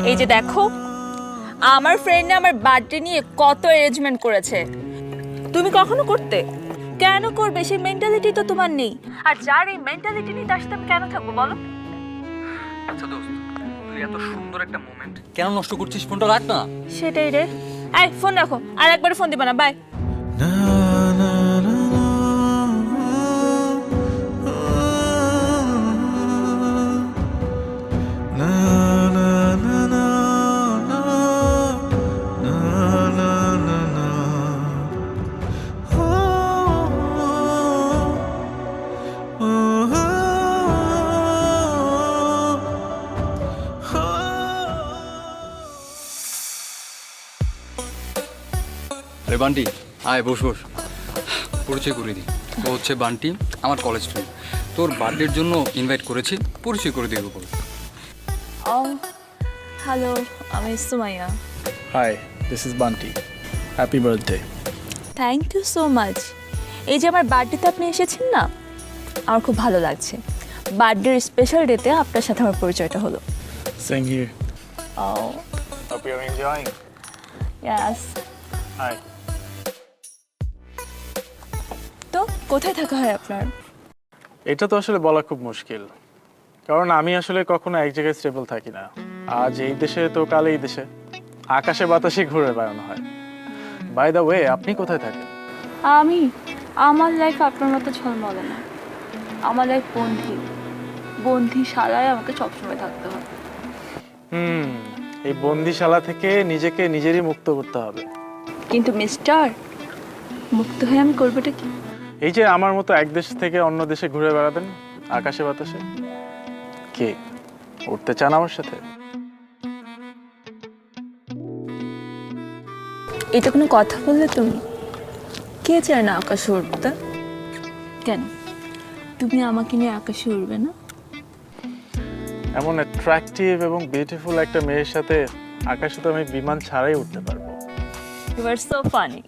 এই যে দেখো, আমার ফ্রেন্ড আমার বার্থডে নিয়ে কত অ্যারেঞ্জমেন্ট করেছে। তুমি কখনো করতে? কেন করবে? সেই মেন্টালিটি তো তোমার নেই। আর যার এই মেন্টালিটি নেই তার সাথে আমি কেন থাকবো বলো? আচ্ছা দোস্ত, তুই এত সুন্দর একটা মোমেন্ট কেন নষ্ট করছিস? ফোনটা রাখ না। সেটাই রে। এই ফোন রাখো, আর একবার ফোন দিবা না। বাই। রে বান্টি, আয় বস বস। পরিচয় করে দিই, ও হচ্ছে বান্টি, আমার কলেজ ফ্রেন্ড। তোর বার্থডের জন্য ইনভাইট করেছি, পরিচয় করে দিয়ে বল। ও হ্যালো, আমি Sumaiya. Hi, this is Bunty. Happy birthday. Thank you so much. এই যে আমার বার্থডেতে আপনি এসেছেন না, আমার খুব ভালো লাগছে। বার্থডের স্পেশাল ডেতে আপনার সাথে আমার পরিচয়টা হলো। Same here. O Hope you're enjoying. Yes. Hi. তো কোথায় থাকা হয় আপনার? এটা তো আসলে বলা খুব মুশকিল, কারণ আমি আসলে কখনো এক জায়গায় স্টেবল থাকি না। আজ এই দেশে তো কাল এই দেশে, আকাশে বাতাসে ঘুরে বেড়ানো হয়। বাই দ্য ওয়ে, আপনি কোথায় থাকেন? আমার লাইফ আপনার মতো ঝলমলে না। আমার লাইফ বন্দিশালায় আমাকে সবসময় থাকতে হয়। এই বন্দিশালা থেকে নিজেকে নিজেরই মুক্ত করতে হবে। কিন্তু মিস্টার, মুক্ত হয়ে আমি করবোটা কি? এই যে আমার মতো এক দেশ থেকে অন্য দেশে ঘুরে বেড়াবেন আকাশে বাতাসে। কে উঠতে চান আমার সাথে? এটা কোনো কথা বললে তুমি? কে চায় না আকাশে উঠতে? কেন তুমি আমাকে নিয়ে আকাশে উঠবে না? এমন অ্যাট্রাকটিভ এবং বিউটিফুল একটা মেয়ের সাথে আকাশে তো আমি বিমান ছাড়াই উঠতে পারবো। You are so funny.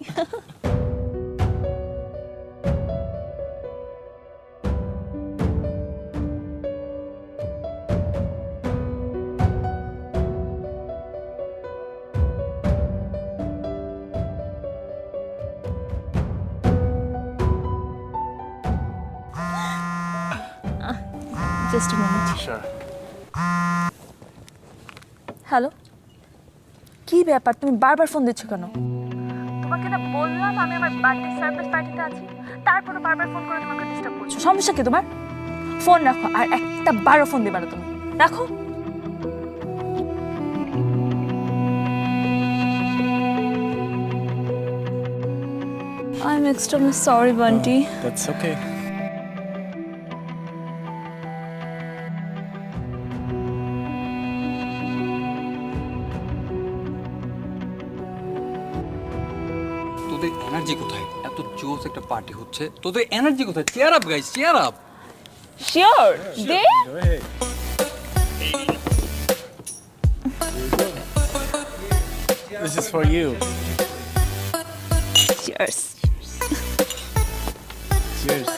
Just moment. Sure. Hello, কি ব্যাপার? তুমি বারবার ফোন দিচ্ছ কেন? তোমাকে না বললাম আমি আমার বার্থডে সারপ্রাইজ পার্টিতে আছি, তারপরে বারবার ফোন করে তোমাকে ডিস্টার্ব করছো। সমস্যা কি তোমার? ফোন রাখো, আর একটা বারো ফোন দিবা না তুমি। রাখো। I'm extremely sorry, Bunty. That's okay. তোদের এনার্জি কোথায়? এত জোস একটা পার্টি হচ্ছে, তোদের এনার্জি কোথায়? Cheer up guys, cheer up. Sure, দে। Go ahead. This is for you. Cheers. Cheers.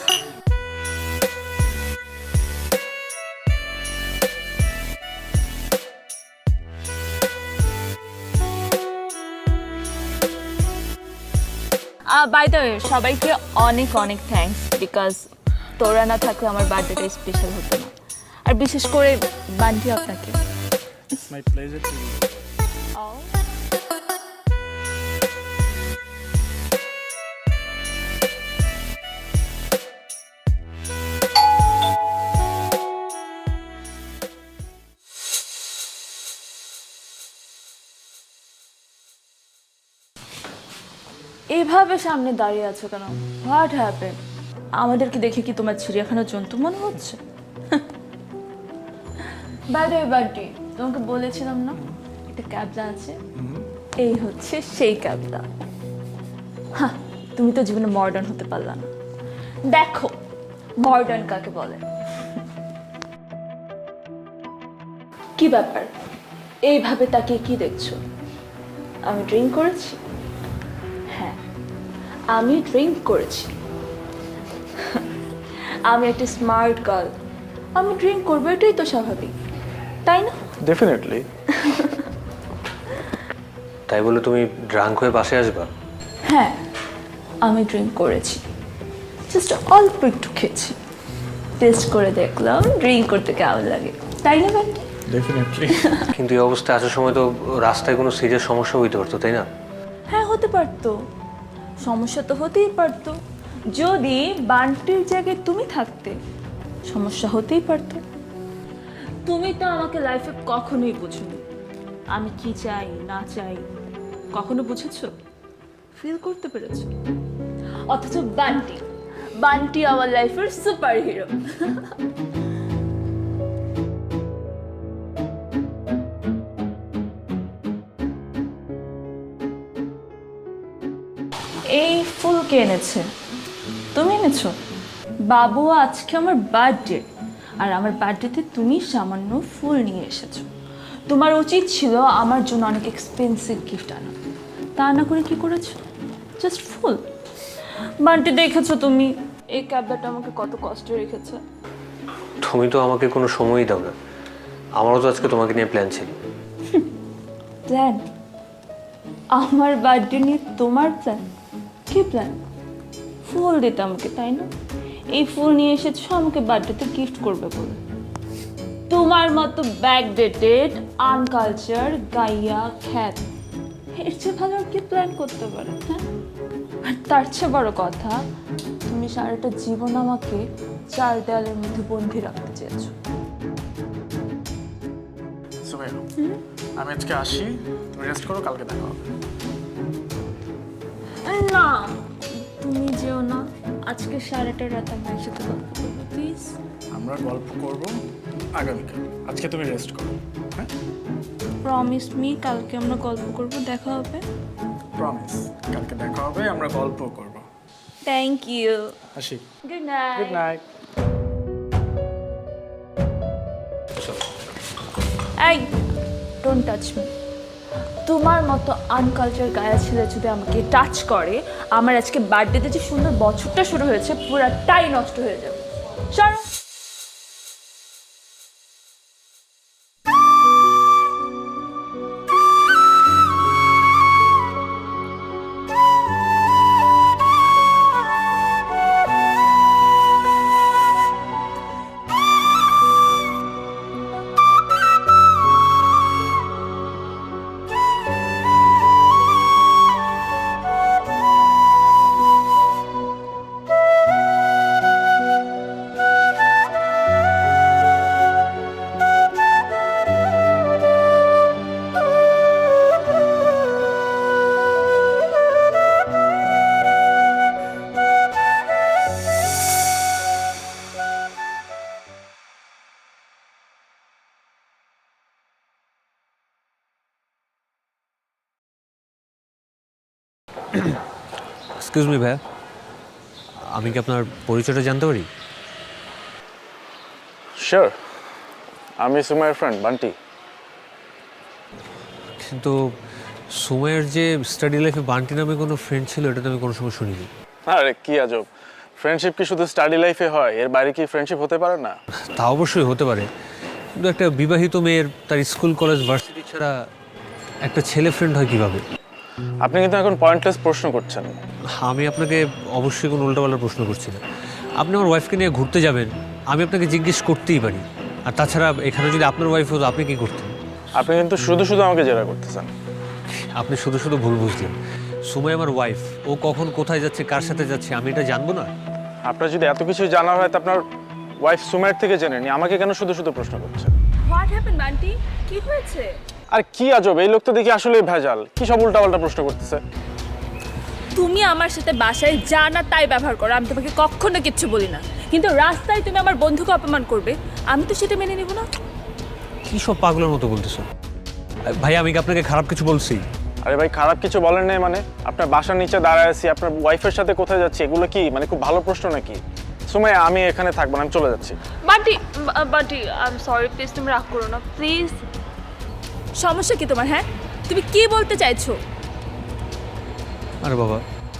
By the way, সবাইকে অনেক অনেক থ্যাঙ্কস, বিকজ তোরা না থাকলে আমার বার্থডেটা স্পেশাল হতো না। আর বিশেষ করে বান্টি আপনাকে। It's my pleasure to meet you. এইভাবে সামনে দাঁড়িয়ে আছো কেন? What happen? আমাদেরকে দেখে কি তোমার চিড়িয়াখানার জন্তু মনে হচ্ছে? বাই দ্য ওয়ে বান্টি, তোমাকে বলেছিলাম না একটা ক্যাবলা আছে, এই হচ্ছে সেই ক্যাবলা। হ্যাঁ, তুমি তো জীবনে মডার্ন হতে পারলা না। দেখো মডার্ন কাকে বলে। কি ব্যাপার এইভাবে তাকিয়ে কি দেখছো? আমি ড্রিঙ্ক করেছি? হ্যাঁ, আমি ড্রিঙ্ক করেছি। আমি একটা স্মার্ট গার্ল, আমি ড্রিঙ্ক করবো, এটাই তো স্বাভাবিক, তাই না? Definitely. তাই বলে তুমি ড্রাঙ্ক হয়ে বাসে আসবা? হ্যাঁ, আমি ড্রিঙ্ক করেছি, জাস্ট অল্প একটু খেয়েছি, টেস্ট করে দেখলাম ড্রিঙ্ক করতে কেমন লাগে, তাই না বান্টি? ডেফিনেটলি। কিন্তু এই অবস্থায় আসার সময় তো রাস্তায় কোনো সিরিয়াস সমস্যা হইতে পারতো, তাই না? হ্যাঁ, হতে পারতো, সমস্যা তো হতেই পারতো। যদি বান্টির জায়গায় তুমি থাকতে, সমস্যা হতেই পারতো। তুমি তো আমাকে লাইফে কখনোই বুঝোনি, আমি কি চাই না চাই কখনো বুঝেছো, ফিল করতে পেরেছো। অথচ বান্টি, বান্টি আমার লাইফের সুপার হিরো। এই ফুল কে এনেছে? তুমি এনেছো? বাবু, আজকে আমার বার্থডে, আর আমার বার্থডেতে তুমি সামান্য ফুল নিয়ে এসেছো। তোমার উচিত ছিল আমার জন্য অনেক এক্সপেন্সিভ গিফট আনা, তা না করে কি করেছো? জাস্ট ফুল। বান্টি, দেখেছো তুমি এই ক্যাবটা আমাকে কত কষ্টে রেখেছে? তুমি তো আমাকে কোনো সময়ই দাও না। আমারও তো আজকে তোমাকে নিয়ে প্ল্যান ছিল। প্ল্যান? আমার বার্থডে নিয়ে তোমার প্ল্যান? কি প্ল্যান? ফুল দিতে আমাকে, তাই না? এই ফুল নিয়ে এসেছো আমাকে বার্থডেতে গিফট করবে বলে। তোমার মতো ব্যাকডেটেড আনকালচার গাইয়া খ্যাত, এর চেয়ে ভালো আর কি প্ল্যান করতে পারে? হ্যাঁ, আর তার চেয়ে বড় কথা, তুমি সারাটা জীবন আমাকে চার দেয়ালের মধ্যে বন্দি রাখতে চেয়েছো। সুমাইয়া, আমি আজকে আসি, তুমি রেস্ট করো, কালকে দেখা হবে। না, তুমি যেও না, আজকে সারাটা রাত আমি একসাথে গল্প করবো, প্লিজ। আমরা গল্প করব আগামীকাল, আজকে তুমি রেস্ট করো। হ্যাঁ, প্রমিস মি, কালকে আমরা গল্প করব, দেখা হবে। প্রমিস, কালকে দেখা হবে, আমরা গল্প করব। Thank you. আসি। Good night. Good night. এই, ডোন্ট টাচ মি। তোমার মতো আনকালচার গায়া ছেলে যদি আমাকে টাচ করে, আমার আজকে বার্থডেতে যে সুন্দর বছরটা শুরু হয়েছে পুরাটাই নষ্ট হয়ে যাবে। সরো। এক্সকিউজ মি ভাইয়া, আমি কি আপনার পরিচয়টা জানতে পারি? শিওর, আমি সুমাইয়ার ফ্রেন্ড বান্টি। কিন্তু সুমাইয়ের যে স্টাডি লাইফে বান্টি নামে কোনো ফ্রেন্ড ছিল, এটা তো আমি কোনো সময় শুনিনি। আরে কি আজব, ফ্রেন্ডশিপ কি শুধু স্টাডি লাইফে হয়? এর বাইরে কি ফ্রেন্ডশিপ হতে পারে না? তা অবশ্যই হতে পারে, কিন্তু একটা বিবাহিত মেয়ের তার স্কুল কলেজ ভার্সিটি ছাড়া একটা ছেলে ফ্রেন্ড হয় কীভাবে? আপনি কিন্তু এখন পয়েন্টলেস প্রশ্ন করছেন। আমি আপনাকে অবশ্যই কোনো উল্টাপাল্টা প্রশ্ন করছি না। আপনি আমার ওয়াইফকে নিয়ে ঘুরতে যাবেন, আমি আপনাকে জিজ্ঞেস করতেই পারি। আর তাছাড়া এখানে যদি আপনার ওয়াইফ হতো, আপনি কী করতেন? আপনি কিন্তু শুধু শুধু আমাকে জেরা করতেছেন। আপনি শুধু শুধু ভুল বুঝলেন। সুমাই আমার ওয়াইফ, ও কখন কোথায় যাচ্ছে, কার সাথে যাচ্ছে, আমি এটা জানবো না? আপনার যদি এত কিছু জানা হয়, তো আপনার ওয়াইফ সুমাইয়ের থেকে জেনে নি, আমাকে কেন শুধু শুধু প্রশ্ন করছেন? What happened Bunty? কি হয়েছে? আর কি আজব, এই লোক তো দেখি আসলে ভেজাল, কি সব উল্টাপাল্টা প্রশ্ন করতেছে। তুমি আমার সাথে বাসায় যা না তাই ব্যবহার করো, আমি তোমাকে কখনো কিচ্ছু বলি না, কিন্তু রাস্তায় তুমি আমার বন্ধুকে অপমান করবে, আমি তো সেটা মেনে নেব না। কী সব পাগলের মতো বলতেছো? ভাই, আমি কি আপনাকে খারাপ কিছু বলছি? আরে ভাই, খারাপ কিছু বলেন নাই মানে? আপনার বাসার নিচে দাঁড়ায় আছি, আপনার ওয়াইফের সাথে কোথায় যাচ্ছি, এগুলো কি মানে খুব ভালো প্রশ্ন নাকি? সুমাইয়া, আমি এখানে থাকবো না, আমি চলে যাচ্ছি। Bunty, Bunty, I am sorry, please তুমি রাগ করো না, প্লিজ। সমস্যা কি তোমার? হ্যাঁ, তুমি কি বলতে চাইছো? আরে বাবা,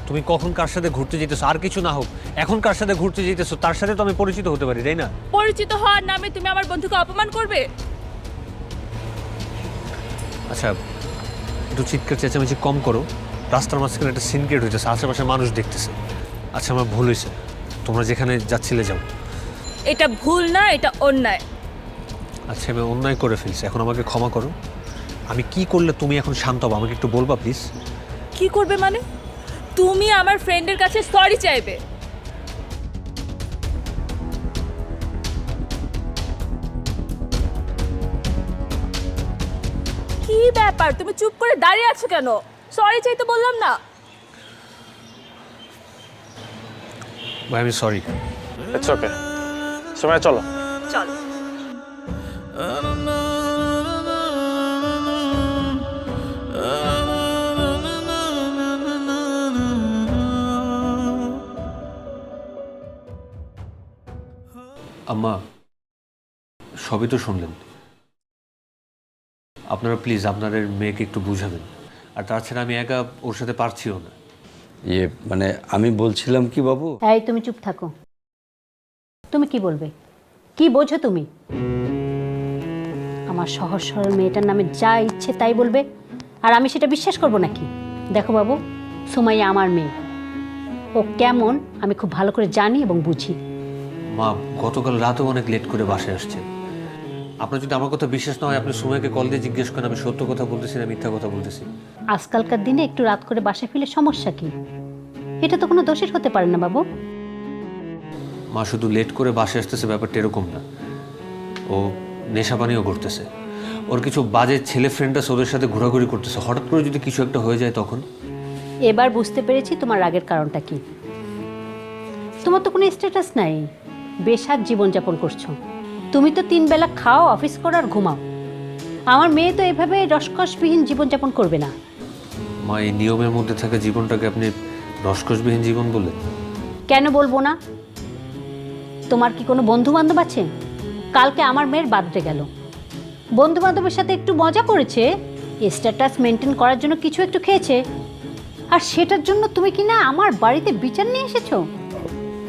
তুমি কখন কার সাথে ঘুরতে যেতেছো? আর কিছু না হোক, এখন কার সাথে ঘুরতে যেতেছো তার সাথে তো আমি পরিচিত হতে পারি, তাই না? পরিচিত হওয়ার নামে তুমি আমার বন্ধুকে অপমান করবে? আচ্ছা, একটু চিৎকার চেঁচামেচি কম করো। রাস্তার মাঝখানে একটা সিন ক্রিয়েট হয়েছে, আশেপাশে মানুষ দেখতেছে। আচ্ছা আমার ভুল হয়েছে, তোমরা যেখানে যাচ্ছিলে যাও। এটা ভুল না, এটা অন্যায়। আচ্ছা আমি অন্যায় করে ফেলছি, এখন আমাকে ক্ষমা করো। আমি কি করলে তুমি এখন শান্ত হবো আমাকে একটু বলবা প্লিজ? কি করবে মানে? তুমি আমার ফ্রেন্ডের কাছে সরি চাইবে। কি ব্যাপার, তুমি চুপ করে দাঁড়িয়ে আছো কেন? সরি চাইতে বললাম না? ভাই আমি সরি। ইটস ওকে, সময় চলো। চলো। আম্মা সবই তো শুনলেন, আপনারা প্লিজ আপনাদের মেয়েকে একটু বুঝাবেন। আর তাছাড়া আমি একা ওর সাথে পারছিও না। মানে আমি বলছিলাম কি বাবু, এই তুমি চুপ থাকো। তুমি কি বলবে? কি বোঝো তুমি? আমার সহজ সরল মেয়েটার নামে যা ইচ্ছে তাই বলবে, আর আমি সেটা বিশ্বাস করব নাকি? দেখো বাবু, সুমাইয়া আমার মেয়ে। ও কেমন আমি খুব ভালো করে জানি এবং বুঝি। মা গতকাল রাতেও অনেক লেট করে বাসায় আসছেন। আপনার যদি আমার কথা বিশ্বাস না হয় আপনি সুমাইকে কল দিয়ে জিজ্ঞেস করেন আমি সত্য কথা বলতেছি না মিথ্যা কথা বলতেছি। আজকালকার দিনে একটু রাত করে বাসায় ফিরলে সমস্যা কি? এটা তো কোনো দোষের হতে পারে না বাবু। মা শুধু লেট করে বাসায় আসতেছে ব্যাপারটা এরকম না, ও নেশাপানিও করতেছে। ওর কিছু বাজে ছেলে ফ্রেন্ডরা ওদের সাথে ঘোরাঘুরি করতেছে। হঠাৎ করে যদি কিছু একটা হয়ে যায় তখন? এবার বুঝতে পেরেছি তোমার রাগের কারণটা কি। তোমার তো কোনো স্ট্যাটাস নাই, বেশাদ জীবনযাপন করছো। তুমি তো 3 বেলা খাও, অফিস করো আর ঘুমাও। আমার মেয়ে তো এভাবে রসকসবিহীন জীবনযাপন করবে না। মা এই নিয়মের মধ্যে থাকা জীবনটাকে আপনি রসকসবিহীন জীবন বলে? কেন বলবো না? তোমার কি কোনো বন্ধু বান্ধব আছে? কালকে আমার মেয়ের বার্থডে গেল, বন্ধু বান্ধবের সাথে একটু মজা করেছে, স্ট্যাটাস মেনটেন করার জন্য কিছু একটু খেয়েছে, আর সেটার জন্য তুমি কি না আমার বাড়িতে বিচার নিয়ে এসেছো?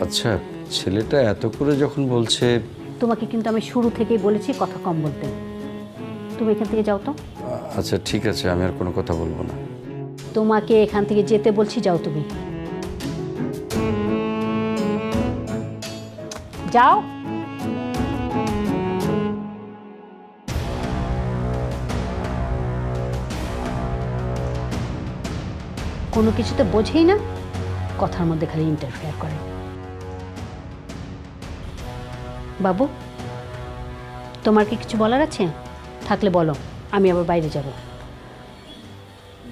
আচ্ছা ছেলেটা এত করে যখন বলছে, তোমাকে কিন্তু আমি শুরু থেকেই বলেছি কথা কম বলতে। তুমি এখান থেকে যাও তো। আচ্ছা ঠিক আছে, আমি আর কোনো কথা বলবো না। তোমাকে এখান থেকে যেতে বলছি, যাও তুমি, যাও। কোনো কিছু তো বোঝেই না, কথার মধ্যে খালি ইন্টারফেয়ার করে। বাবু, তোমার কি কিছু বলার আছে? থাকলে বলো, আমি আবার বাইরে যাব।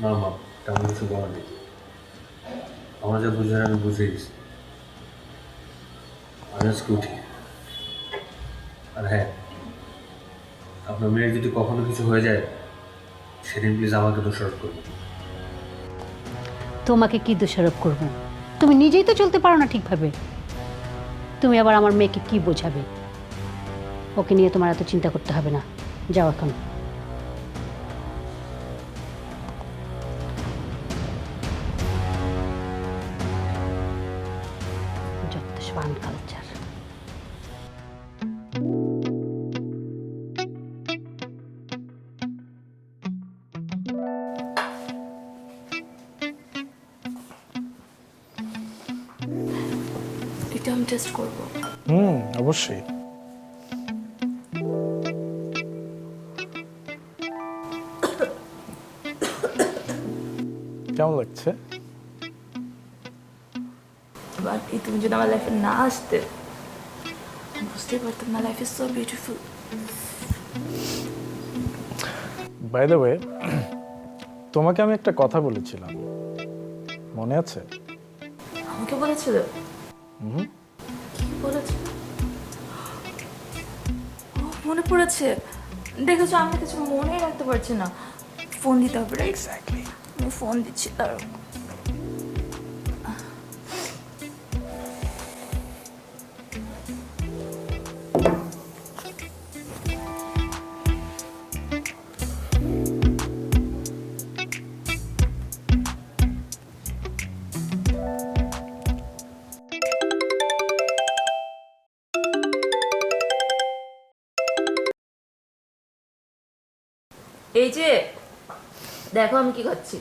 না মা, তেমন কিছু বলার নেই। আমার যা বুঝার আমি বুঝে গেছি। আমি আজকে উঠি। আর হ্যাঁ, আপনার মেয়ের যদি কখনো কিছু হয়ে যায় সেদিন প্লিজ আমাকে দোষারোপ করবেন। তোমাকে কি দোষারোপ করব? তুমি নিজেই তো চলতে পারো না ঠিকভাবে, তুমি আবার আমার মেয়েকে কি বোঝাবে? ওকে নিয়ে তোমার এত চিন্তা করতে হবে না, যাও এখন। যত সব কালচার। এটা আমি টেস্ট করবো। অবশ্যই। কেমন লাগছে? বাট তুমি যদি আমার লাইফে না আসতে, বুঝতেই পারতাম না life is so beautiful. By the way, তোমাকে আমি একটা কথা বলেছিলাম, মনে আছে? আমাকে বলেছিল? কি বলেছিল? ও মনে পড়েছে। দেখেছো আমি কিছু মনে রাখতে পারছি না। ফোন দিতে হবে। এক্স্যাক্টলি, আমি ফোন দিচ্ছি তার। এই যে দেখো আমি কি করছি।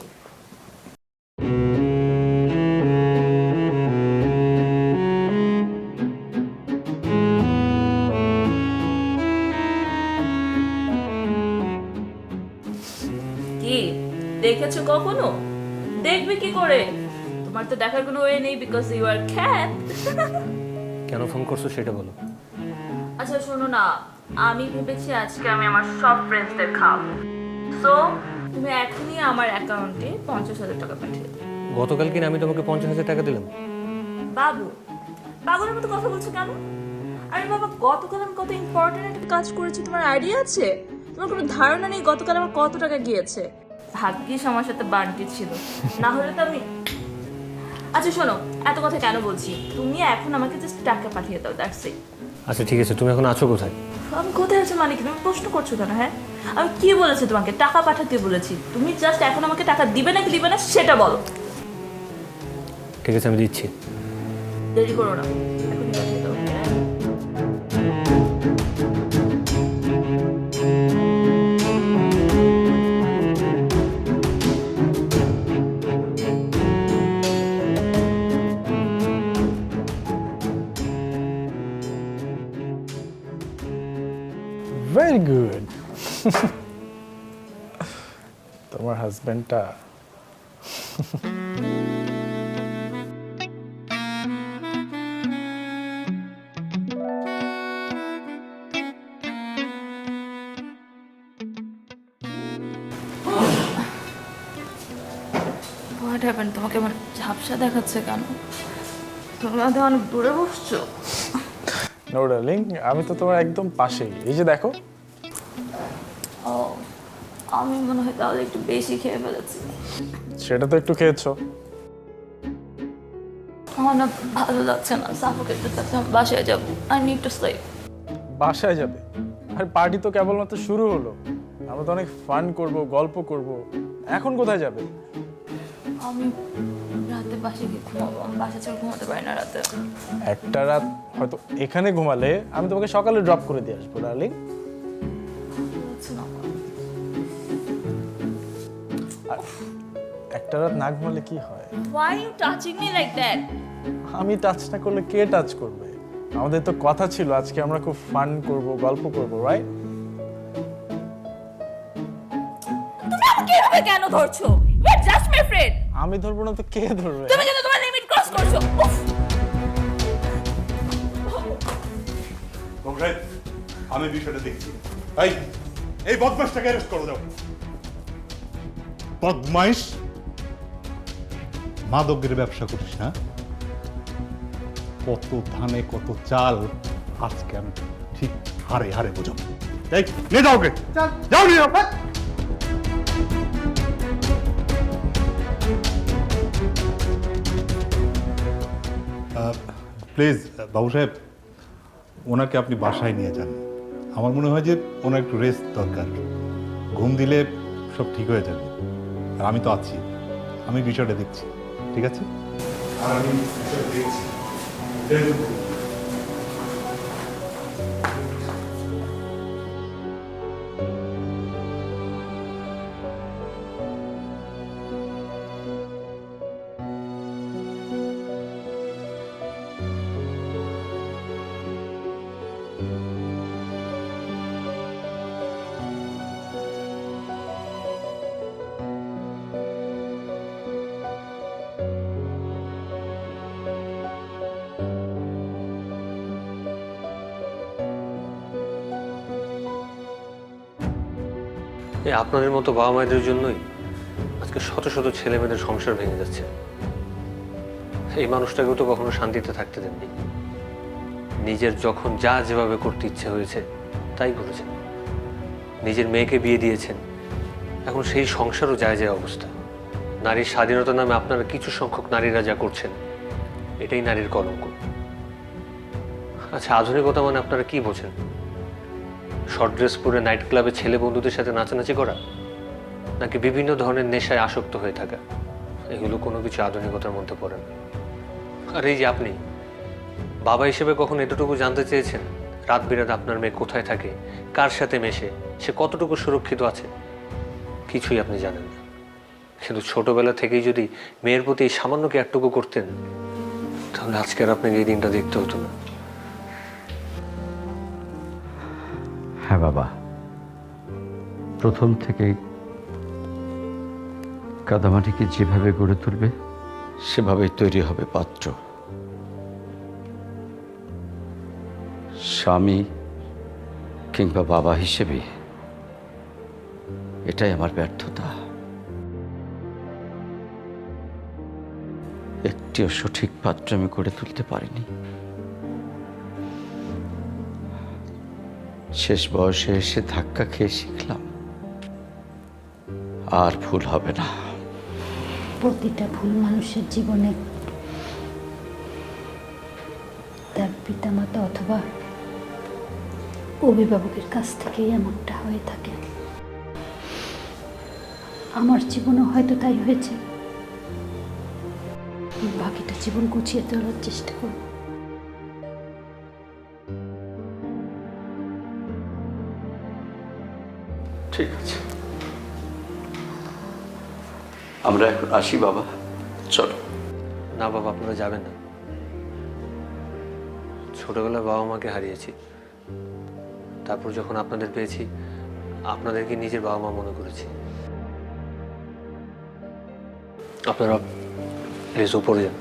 কি দেখেছো কখনো? দেখবে কি করে? তোমার তো দেখার কোনো ওয়ে নেই বিকজ ইউ আর ক্যাট। কেন ফোন করছো সেটা বলো। আচ্ছা শোনো না, আমি ভেবেছি আজকে আমি আমার সব ফ্রেন্ডসদের খাওয়াবো। সো তুমি এখনই আমার অ্যাকাউন্টে 50,000 টাকা পাঠিয়ে দাও। গতকাল কিনা আমি তোমাকে 50,000 টাকা দিলাম। বাবু, পাগলের মতো কথা বলছো কেন? আরে বাবা, গতকাল আমি কত ইম্পর্টেন্ট একটা কাজ করেছি তোমার আইডিয়া আছে? তোমার কোনো ধারণা নেই গতকাল আমার কত টাকা গিয়েছে। ভাগ্যিস আমার সাথে বান্টি ছিল, না হলে তো আমি। আচ্ছা শোনো, এত কথা কেন বলছি, তুমি এখন আমাকে জাস্ট টাকা পাঠিয়ে দাও, দ্যাটস ইট। আচ্ছা ঠিক আছে, তুমি এখন আছো কোথায়? আমি কোথায় আছি মানে কি? তুমি প্রশ্ন করছো কেন? হ্যাঁ, আমি কি বলেছি তোমাকে? টাকা পাঠাতে বলেছি। তুমি জাস্ট এখন আমাকে টাকা দিবে নাকি দিবে না সেটা বলো। ঠিক আছে, আমি দিচ্ছি। দেরি করো না, এখনই পাঠিয়ে দাও। Very good. তোমার হাজবেন্ডটা হোয়াট হ্যাপেন? তোমাকে আমার ঝাপসা দেখাচ্ছে কেন? তুমি আমাদের অনেক দূরে বসছো। নো ডার্লিং, আমি তো তোমার একদম পাশেই, এই যে দেখো। ও, আমি মনে হয় তাহলে একটু বেশি খেয়ে ফেলেছি। সেটা তো একটু খেয়েছো। আমার না ভালো লাগছে না, সাফোকেট লাগছে, আমি বাসায় যাবো। I need to sleep. বাসায় যাবে? আর পার্টি তো কেবলমাত্র শুরু হলো, আমরা তো অনেক ফান করব, গল্প করব। এখন কোথায় যাবে? আমি রাতে বাসায় গিয়ে ঘুমাবো। আমি বাসা ছেড়ে ঘুমাতে পারি না রাতে। একটা রাত হয়তো এখানে ঘুমালে আমি তোমাকে সকালে ড্রপ করে দিয়ে আসবো ডার্লিং। হচ্ছে না। একটা রাত না ঘুমালে কি হয়? Why are you touching me like that? আমি টাচ না করলে কে টাচ করবে? আমাদের তো কথা ছিল আজকে আমরা খুব ফান করব, গল্প করব, রাইট? তুমি আমাকে এভাবে কেন ধরছো? You are just my friend. আমি ধরবো না তো কে ধরবে? তুমি কিন্তু তোমার লিমিট ক্রস করছো। উফ! কংগ্রেস, আমি বিষয়টা দেখছি। এই বদমাইশটাকে অ্যারেস্ট করো যাও। বদমাইশ, মাদকের ব্যবসা করিস না? কত ধানে কত চাল আজকে আমি ঠিক হারে হারে বোঝাবো। এই নিয়ে যাও ওকে, যাও নিয়ে যাও। প্লিজ বাবু সাহেব, ওনাকে আপনি বাসায় নিয়ে যান। আমার মনে হয় যে ওনার একটু রেস্ট দরকার। ঘুম দিলে সব ঠিক হয়ে যাবে। আর আমি তো আছি, আমি বিষয়টা দেখছি, ঠিক আছে? আর আমি বিষয়টা দেখছি। এই আপনাদের মতো বাবা মায়েদের জন্যই আজকে শত শত ছেলে মেয়েদের সংসার ভেঙে যাচ্ছে। এই মানুষটাকেও তো কখনো শান্তিতে থাকতে দেননি। নিজের যখন যা যেভাবে করতে ইচ্ছে হয়েছে তাই করেছেন। নিজের মেয়েকে বিয়ে দিয়েছেন, এখন সেই সংসারও যায় যায় অবস্থা। নারীর স্বাধীনতার নামে আপনারা কিছু সংখ্যক নারীরা যা করছেন, এটাই নারীর কলঙ্ক। আচ্ছা, আধুনিকতা মানে আপনারা কি বোঝেন? শর্ট ড্রেস পরে নাইট ক্লাবে ছেলে বন্ধুদের সাথে নাচানাচি করা, নাকি বিভিন্ন ধরনের নেশায় আসক্ত হয়ে থাকা? এগুলো কোনো কিছু আধুনিকতার মধ্যে পড়ে না। আর এই যে আপনি বাবা হিসেবে কখন এতটুকু জানতে চেয়েছেন রাত বিরাত আপনার মেয়ে কোথায় থাকে, কার সাথে মেশে, সে কতটুকু সুরক্ষিত আছে? কিছুই আপনি জানেন না। কিন্তু ছোটবেলা থেকেই যদি মেয়ের প্রতি এই সামান্য কেয়ারটুকু করতেন, তাহলে আজকে আর আপনাকে এই দিনটা দেখতে হতো না। হ্যাঁ বাবা, প্রথম থেকেই কাদামাটিকে যেভাবে গড়ে তুলবে সেভাবেই তৈরি হবে পাত্র। স্বামী কিংবা বাবা হিসেবে এটাই আমার ব্যর্থতা। একটিও সঠিক পাত্র আমি গড়ে তুলতে পারিনি। শেষ বয়সে এসে ধাক্কা খেয়ে শিখলাম আর ভুল হবে না। প্রতিটা ভুল মানুষের জীবনে তার পিতামাতা অথবা অভিভাবকের কাছ থেকেই এমনটা হয়ে থাকে। আমার জীবনও হয়তো তাই হয়েছে। বাকিটা জীবন গুছিয়ে তোলার চেষ্টা করব। ঠিক আছে, আমরা এখন আসি বাবা, চলো। না বাবা, আপনারা যাবেন না। ছোটবেলায় বাবা মাকে হারিয়েছি, তারপর যখন আপনাদের পেয়েছি আপনাদেরকে নিজের বাবা মা মনে করেছি। আপনারা প্লিজ উপরে যান।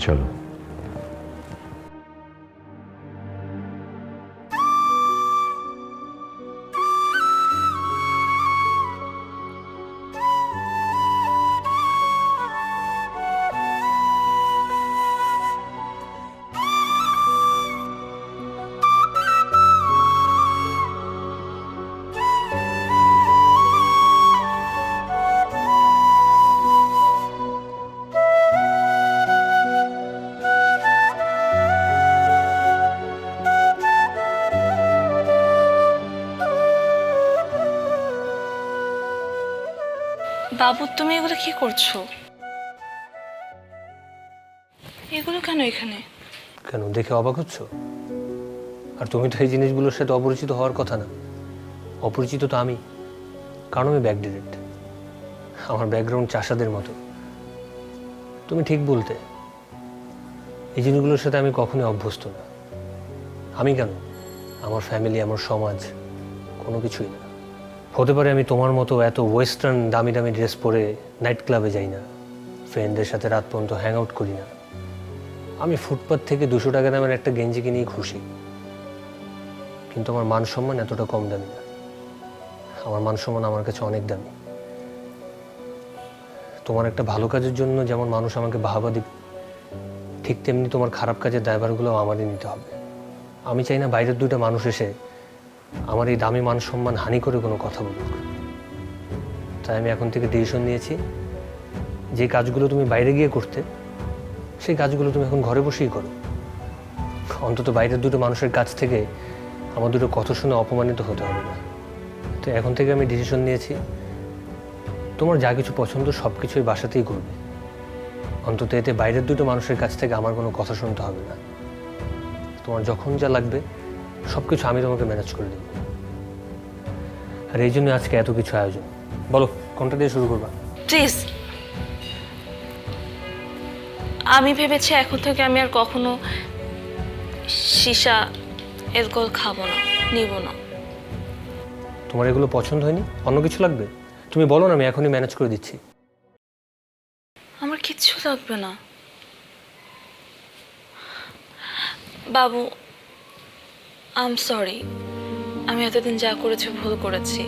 চলো। বাবু, তুমি এগুলো কি করছো? এগুলো কেন এখানে? কেন, দেখে অবাক হচ্ছ? আর তুমি তো এই জিনিসগুলোর সাথে অপরিচিত হওয়ার কথা না। অপরিচিত তো আমি, কারণ আমি ব্যাকডেটেড। আমার ব্যাকগ্রাউন্ড চাষাদের মতো। তুমি ঠিক বলতে, এই জিনিসগুলোর সাথে আমি কখনোই অভ্যস্ত না। আমি কেন, আমার ফ্যামিলি, আমার সমাজ, কোনো কিছুই না। হতে পারে আমি তোমার মতো এত ওয়েস্টার্ন দামি দামি ড্রেস পরে নাইট ক্লাবে যাই না, ফ্রেন্ডদের সাথে রাত পর্যন্ত হ্যাং আউট করি না। আমি ফুটপাথ থেকে 200 টাকা দামের একটা গেঞ্জি কিনেই খুশি। কিন্তু আমার মান সম্মান এতটা কম দামি না। আমার মান সম্মান আমার কাছে অনেক দামি। তোমার একটা ভালো কাজের জন্য যেমন মানুষ আমাকে বাহবা দিবে, ঠিক তেমনি তোমার খারাপ কাজের দায়ভারগুলো আমারই নিতে হবে। আমি চাই না বাইরের দুইটা মানুষ এসে আমার এই দামি মান সম্মান হানি করে কোনো কথা বলুক। তাই আমি এখন থেকে ডিসিশন নিয়েছি, যে কাজগুলো তুমি বাইরে গিয়ে করতে, সেই কাজগুলো তুমি এখন ঘরে বসেই করো। অন্তত বাইরের দুটো মানুষের কাছ থেকে আমার দুটো কথা শুনে অপমানিত হতে হবে না। তো এখন থেকে আমি ডিসিশন নিয়েছি, তোমার যা কিছু পছন্দ সব কিছুই বাসাতেই করবে। অন্তত এতে বাইরের দুটো মানুষের কাছ থেকে আমার কোনো কথা শুনতে হবে না। তোমার যখন যা লাগবে সব কিছু আমি তোমাকে ম্যানেজ করে দেবো। আর এই জন্য আজকে এত কিছু আয়োজন। বলো, কোনটা দিয়ে শুরু করবা? প্লিজ, আমি ভেবেছি এখন থেকে আমি আর কখনো সীসা, অ্যালকোহল খাবো না, নিব না। তোমার এগুলো পছন্দ হয়নি? অন্য কিছু লাগবে? তুমি বলো না, আমি এখনই ম্যানেজ করে দিচ্ছি। আমার কিচ্ছু লাগবে না বাবু। আই এম সরি, আমি এতদিন যা করেছি ভুল করেছি।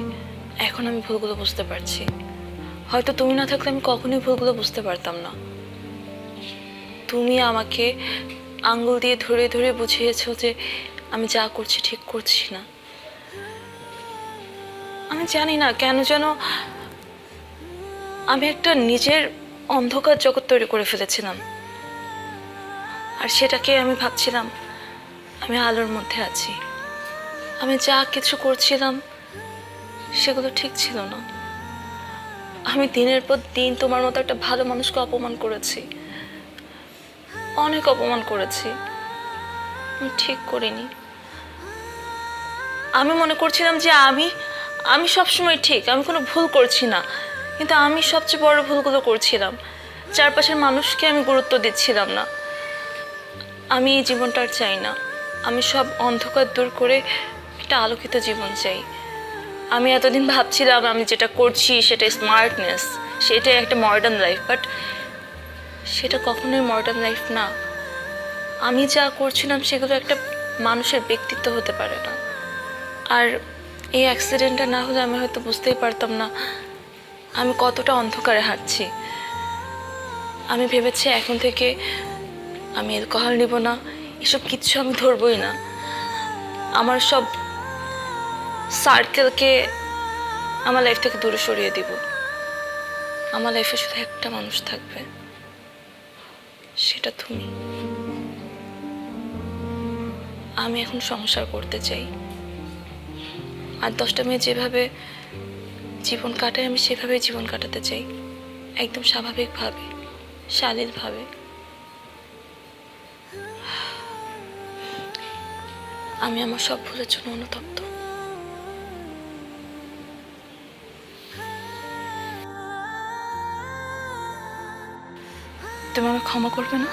এখন আমি ভুলগুলো বুঝতে পারছি। হয়তো তুমি না থাকলে আমি কখনোই ভুলগুলো বুঝতে পারতাম না। তুমি আমাকে আঙ্গুল দিয়ে ধরে ধরে বুঝিয়েছো যে আমি যা করছি ঠিক করছি না। আমি জানি না কেন যেন আমি একটা নিজের অন্ধকার জগৎ তৈরি করে ফেলেছিলাম, আর সেটাকে আমি ভাবছিলাম আমি আলোর মধ্যে আছি। আমি যা কিছু করছিলাম সেগুলো ঠিক ছিল না। আমি দিনের পর দিন তোমার মতো একটা ভালো মানুষকে অপমান করেছি, অনেক অপমান করেছি। আমি ঠিক করিনি। আমি মনে করছিলাম যে আমি সবসময় ঠিক, আমি কোনো ভুল করছি না, কিন্তু আমি সবচেয়ে বড় ভুলগুলো করছিলাম। চারপাশের মানুষকে আমি গুরুত্ব দিচ্ছিলাম না। আমি এই জীবনটা আর চাই না। আমি সব অন্ধকার দূর করে একটা আলোকিত জীবন চাই। আমি এতদিন ভাবছিলাম আমি যেটা করছি সেটা স্মার্টনেস, সেটাই একটা মডার্ন লাইফ, বাট সেটা কখনোই মডার্ন লাইফ না। আমি যা করছিলাম সেগুলো একটা মানুষের ব্যক্তিত্ব হতে পারে না। আর এই অ্যাক্সিডেন্টটা না হলে আমি হয়তো বুঝতেই পারতাম না আমি কতটা অন্ধকারে হাঁটছি। আমি ভেবেছি এখন থেকে আমি অ্যালকোহল নিব না, এসব কিচ্ছু আমি ধরবই না। আমার সব সার্কেলকে আমার লাইফ থেকে দূরে সরিয়ে দিব। আমার লাইফে শুধু একটা মানুষ থাকবে, সেটা তুমি। আমি এখন সংসার করতে চাই, আর 10টা মেয়ে যেভাবে জীবন কাটায় আমি সেভাবেই জীবন কাটাতে চাই, একদম স্বাভাবিকভাবে, শালীনভাবে। আমি আমার সব ভুলের জন্য অনুতপ্ত। তুমি আমাকে ক্ষমা করবে না?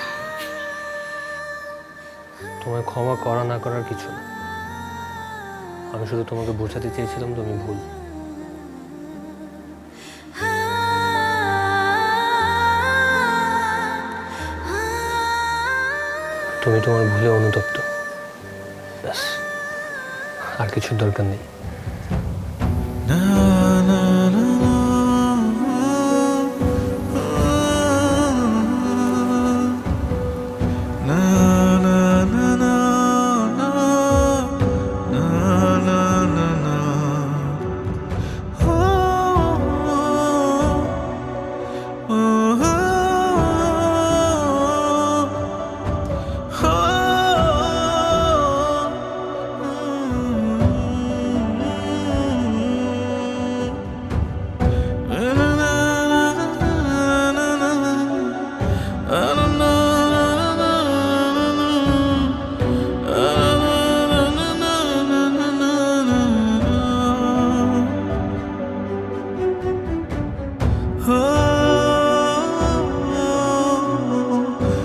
তোমায় ক্ষমা করা না করার কিছু না, আমি শুধু তোমাকে বোঝাতে চেয়েছিলাম তুমি ভুল। তুমি তোমার ভুলে অনুতপ্ত, ব্যাস, আর কিছুর দরকার নেই।